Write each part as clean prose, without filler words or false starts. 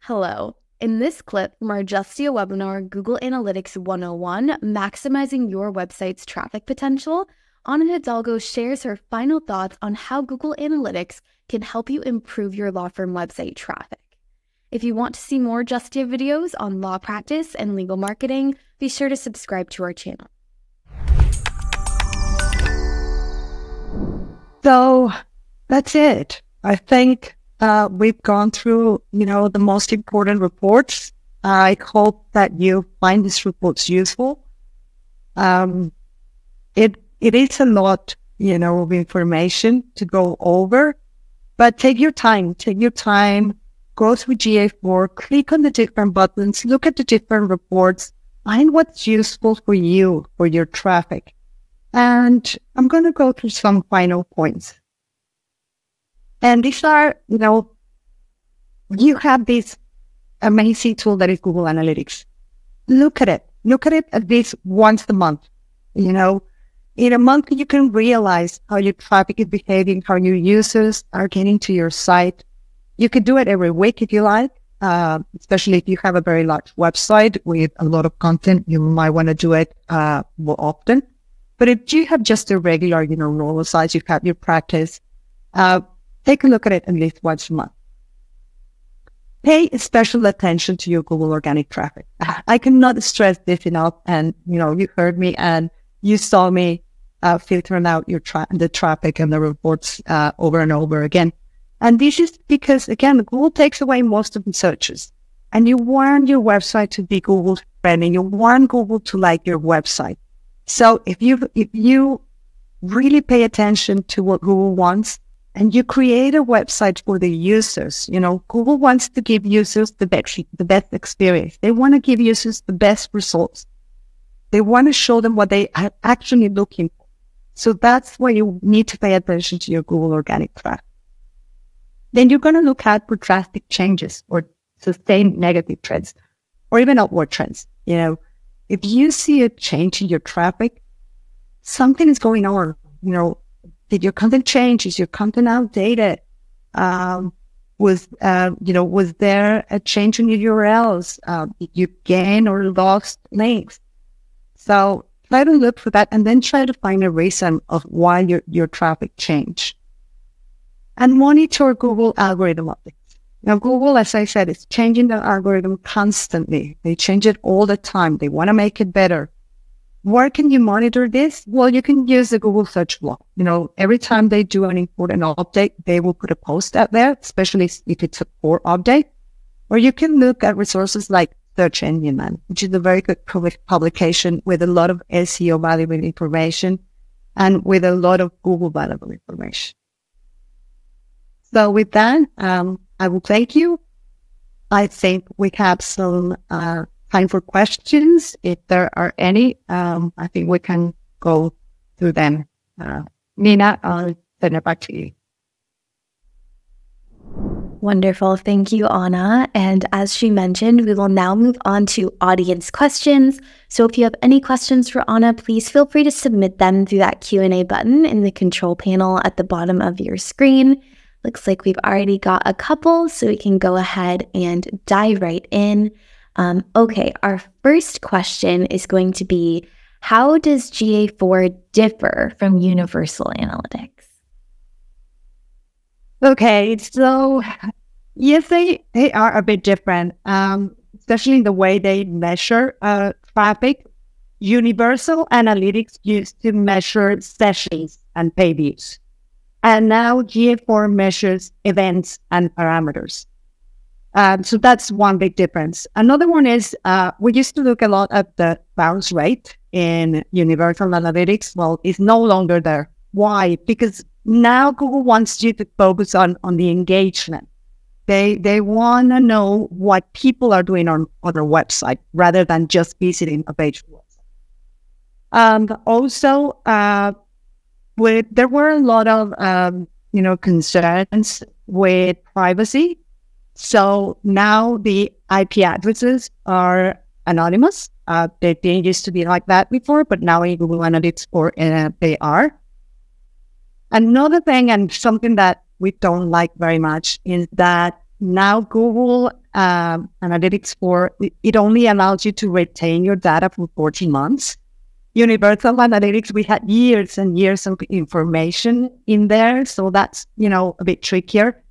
Hello. In this clip from our Justia webinar, Google Analytics 101, Maximizing Your Website's Traffic Potential, Ana Hidalgo shares her final thoughts on how Google Analytics can help you improve your law firm website traffic. If you want to see more Justia videos on law practice and legal marketing, be sure to subscribe to our channel. So that's it. I think we've gone through, the most important reports. I hope that you find these reports useful. It is a lot, of information to go over, but take your time, go through GA4, click on the different buttons, look at the different reports, find what's useful for you, for your traffic. And I'm going to go through some final points. And these are, you have this amazing tool that is Google Analytics. Look at it. Look at it at least once a month. In a month, you can realize how your traffic is behaving, how your users are getting to your site. You could do it every week if you like, especially if you have a very large website with a lot of content. You might want to do it more often. But if you have just a regular, normal size, you have your practice, take a look at it at least once a month. Pay special attention to your Google organic traffic. I cannot stress this enough. And, you heard me and you saw me filtering out the traffic and the reports over and over again. And this is because, again, Google takes away most of the searches. And you want your website to be Google friendly. You want Google to like your website. So if you really pay attention to what Google wants and you create a website for the users, Google wants to give users the best experience. They want to give users the best results. They want to show them what they are actually looking for. So that's why you need to pay attention to your Google organic traffic. Then you're going to look at for drastic changes or sustained negative trends or even upward trends. If you see a change in your traffic, something is going on. Did your content change? Is your content outdated? Was there a change in your URLs? Did you gain or lost links? So try to look for that and then try to find a reason of why your traffic changed. And monitor Google algorithm updates. Now, Google, as I said, is changing the algorithm constantly. They change it all the time. They want to make it better. Where can you monitor this? Well, you can use the Google search block. Every time they do an important update, they will put a post out there, especially if it's a core update. Or you can look at resources like Search Engine Man, which is a very good publication with a lot of SEO valuable information and with a lot of Google valuable information. So with that, I will thank you. I think we have some time for questions. If there are any, I think we can go through them. Nina, I'll send it back to you. Wonderful. Thank you, Ana. And as she mentioned, we will now move on to audience questions. So if you have any questions for Ana, please feel free to submit them through that Q&A button in the control panel at the bottom of your screen. Looks like we've already got a couple, so we can go ahead and dive right in. Okay, our first question is going to be, how does GA4 differ from Universal Analytics? Okay, so yes, they are a bit different, especially in the way they measure traffic. Universal Analytics used to measure sessions and page views. And now GA4 measures events and parameters. So that's one big difference. Another one is we used to look a lot at the bounce rate in Universal Analytics. Well, it's no longer there. Why? Because now Google wants you to focus on the engagement. They want to know what people are doing on their website rather than just visiting a page. Also, there were a lot of concerns with privacy. So now the IP addresses are anonymous. They didn't used to be like that before, but now in Google Analytics they are. Another thing, and something that we don't like very much, is that now Google Analytics 4, it only allows you to retain your data for 14 months. Universal Analytics, we had years and years of information in there, so that's, a bit trickier.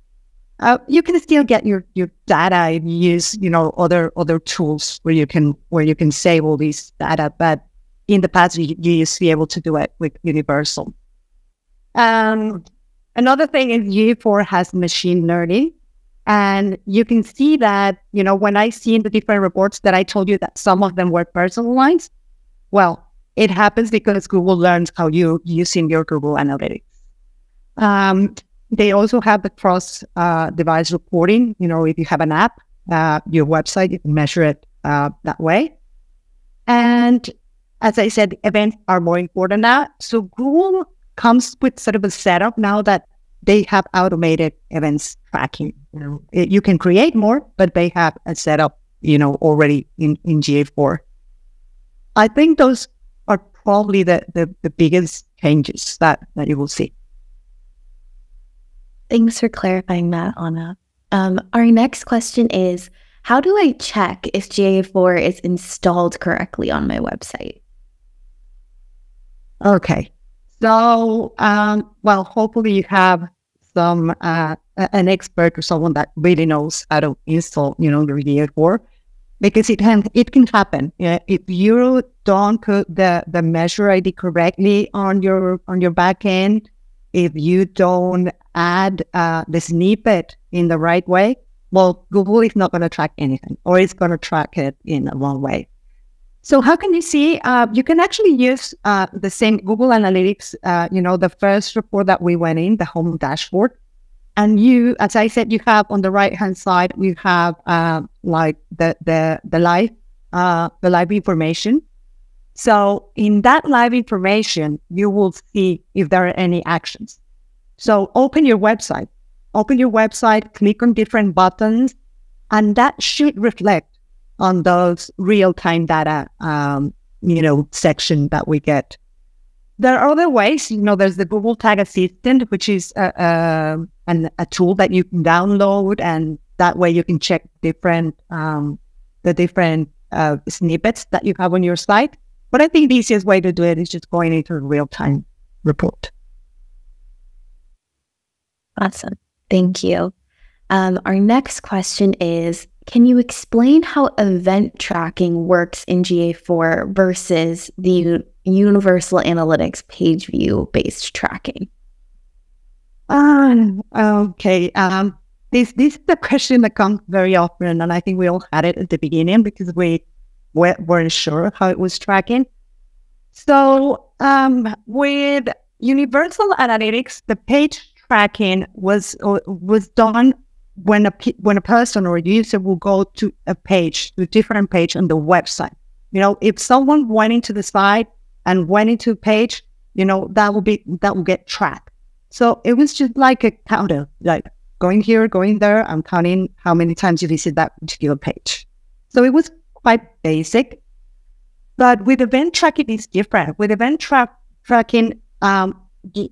You can still get your data and use, other tools where you can save all these data, but in the past, you used to be able to do it with Universal. Another thing is GA4 has machine learning. And you can see that, when I see in the different reports that I told you that some of them were personalized, well, it happens because Google learns how you're using your Google Analytics. They also have the cross-device reporting. If you have an app, your website, you can measure it that way. And as I said, events are more important now. So Google comes with sort of a setup now that they have automated events tracking. You can create more, but they have a setup, already in GA4. I think those are probably the biggest changes that you will see. Thanks for clarifying that, Anna. Our next question is, how do I check if GA4 is installed correctly on my website? Okay. So, hopefully you have some an expert or someone that really knows how to install, your GA4, because it can happen. If you don't put the measure ID correctly on your back end, if you don't add the snippet in the right way, well, Google is not going to track anything, or it's going to track it in the wrong way. So how can you see? You can actually use the same Google Analytics, the first report that we went in, the home dashboard. And you, as I said, you have on the right-hand side, we have like the live information. So in that live information, you will see if there are any actions. So open your website, click on different buttons, and that should reflect on those real-time data, section that we get. There are other ways, there's the Google Tag Assistant, which is a tool that you can download, and that way you can check the different snippets that you have on your site. But I think the easiest way to do it is just going into a real-time report. Awesome. Thank you. Our next question is, can you explain how event tracking works in GA4 versus the Universal Analytics page view based tracking? Okay. This is the question that comes very often, and I think we all had it at the beginning because we weren't sure how it was tracking. So with Universal Analytics, the page tracking was done when a person or a user will go to a different page on the website. If someone went into the site and went into a page, that will get tracked. So it was just like a counter, like going here, going there. I'm counting how many times you visit that particular page. So it was quite basic. But with event tracking, it's different. With event tracking,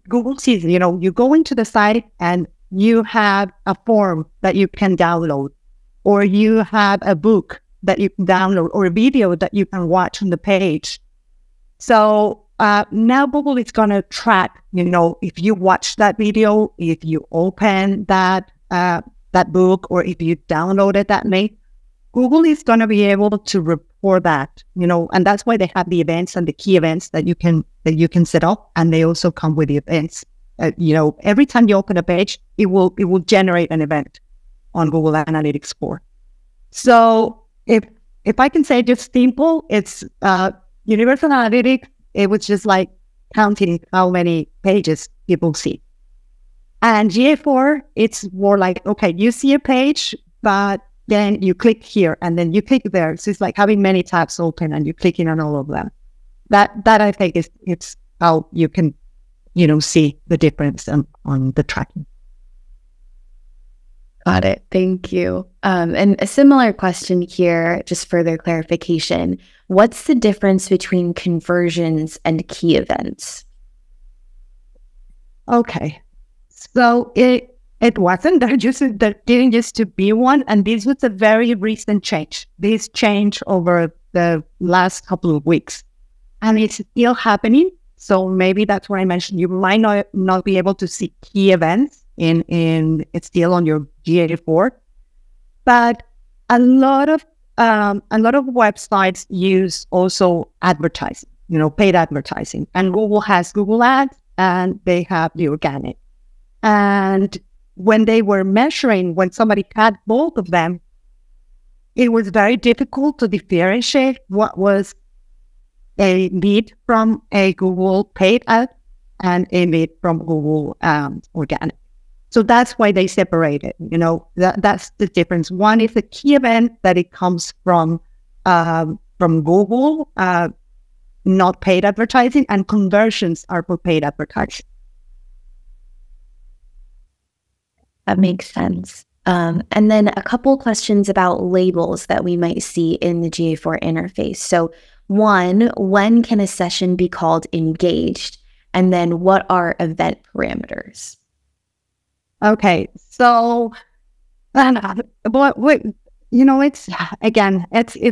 Google sees, you go into the site and you have a form that you can download, or you have a book that you can download, or a video that you can watch on the page. So now Google is going to track, if you watch that video, if you open that book, or if you downloaded that link, Google is going to be able to report that, and that's why they have the events and the key events that you can set up, and they also come with the events. Every time you open a page, it will generate an event on Google Analytics 4. So if I can say just simple, it's Universal Analytics. It was just like counting how many pages people see. And GA4, it's more like, okay, you see a page, but then you click here and then you click there. So it's like having many tabs open and you're clicking on all of them. That I think it's how you can see the difference on the tracking. Got it. Thank you. And a similar question here, just further clarification. What's the difference between conversions and key events? Okay. So It wasn't. There didn't used to be one, and this was a very recent change. This change over the last couple of weeks, and it's still happening. So maybe that's what I mentioned. You might not be able to see key events in it's still on your GA4, but a lot of websites use also advertising, paid advertising, and Google has Google Ads, and they have the organic. And when they were measuring, when somebody had both of them, it was very difficult to differentiate what was a lead from a Google paid ad and a lead from Google organic. So that's why they separated. That's the difference. One is a key event that it comes from Google, not paid advertising, and conversions are for paid advertising. That makes sense. And then a couple questions about labels that we might see in the GA4 interface. So one, when can a session be called engaged? And then what are event parameters? Okay, so it's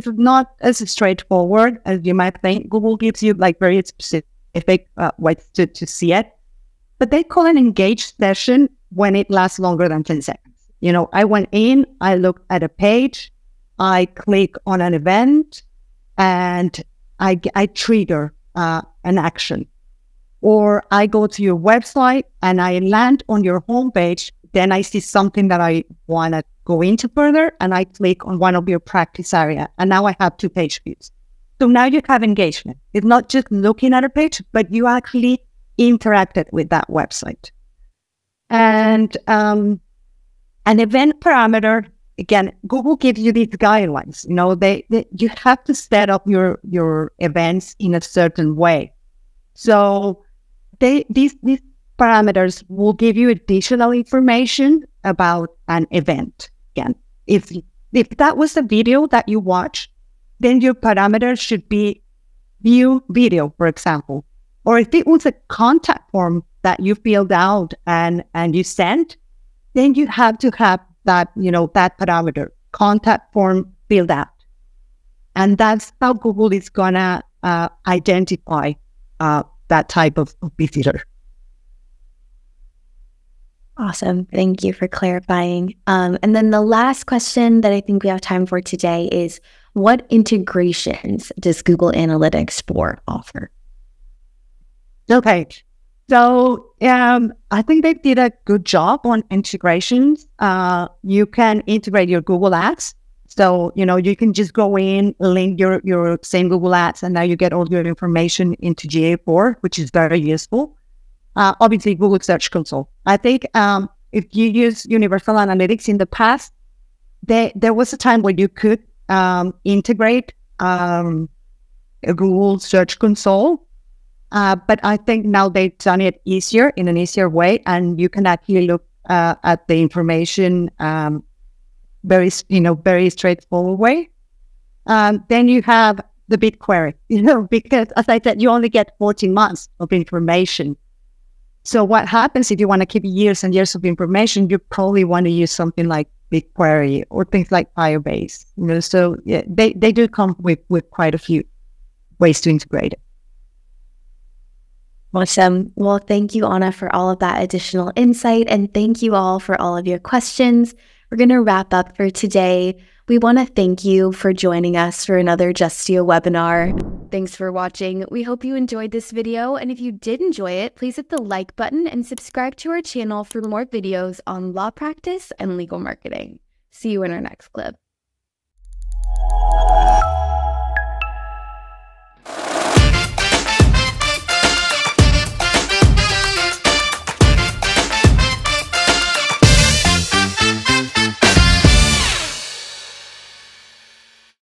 not as straightforward as you might think. Google gives you like very specific ways to see it, but they call an engaged session when it lasts longer than 10 seconds. I went in, I looked at a page, I click on an event, and I trigger an action. Or I go to your website and I land on your homepage, then I see something that I want to go into further, and I click on one of your practice area, and now I have 2 page views. So now you have engagement. It's not just looking at a page, but you actually interacted with that website. And an event parameter, again, Google gives you these guidelines. You have to set up your events in a certain way. So these parameters will give you additional information about an event. Again, if that was a video that you watch, then your parameters should be view video, for example. Or if it was a contact form that you filled out and you sent, then you have to have that, that parameter, contact form filled out. And that's how Google is gonna identify that type of visitor. Awesome. Thank you for clarifying. And then the last question that I think we have time for today is, what integrations does Google Analytics 4 offer? Okay. So I think they did a good job on integrations. You can integrate your Google Ads. So, you can just go in, link your same Google Ads, and now you get all your information into GA4, which is very useful. Obviously, Google Search Console. I think if you use Universal Analytics in the past, there was a time where you could integrate a Google Search Console. But I think now they've done it in an easier way, and you can actually look at the information very straightforward way. Then you have the BigQuery, because as I said, you only get 14 months of information. So what happens if you want to keep years and years of information? You probably want to use something like BigQuery or things like Firebase. So yeah, they do come with quite a few ways to integrate it. Awesome. Well, thank you, Anna, for all of that additional insight. And thank you all for all of your questions. We're going to wrap up for today. We want to thank you for joining us for another Justia webinar. Thanks for watching. We hope you enjoyed this video. And if you did enjoy it, please hit the like button and subscribe to our channel for more videos on law practice and legal marketing. See you in our next clip.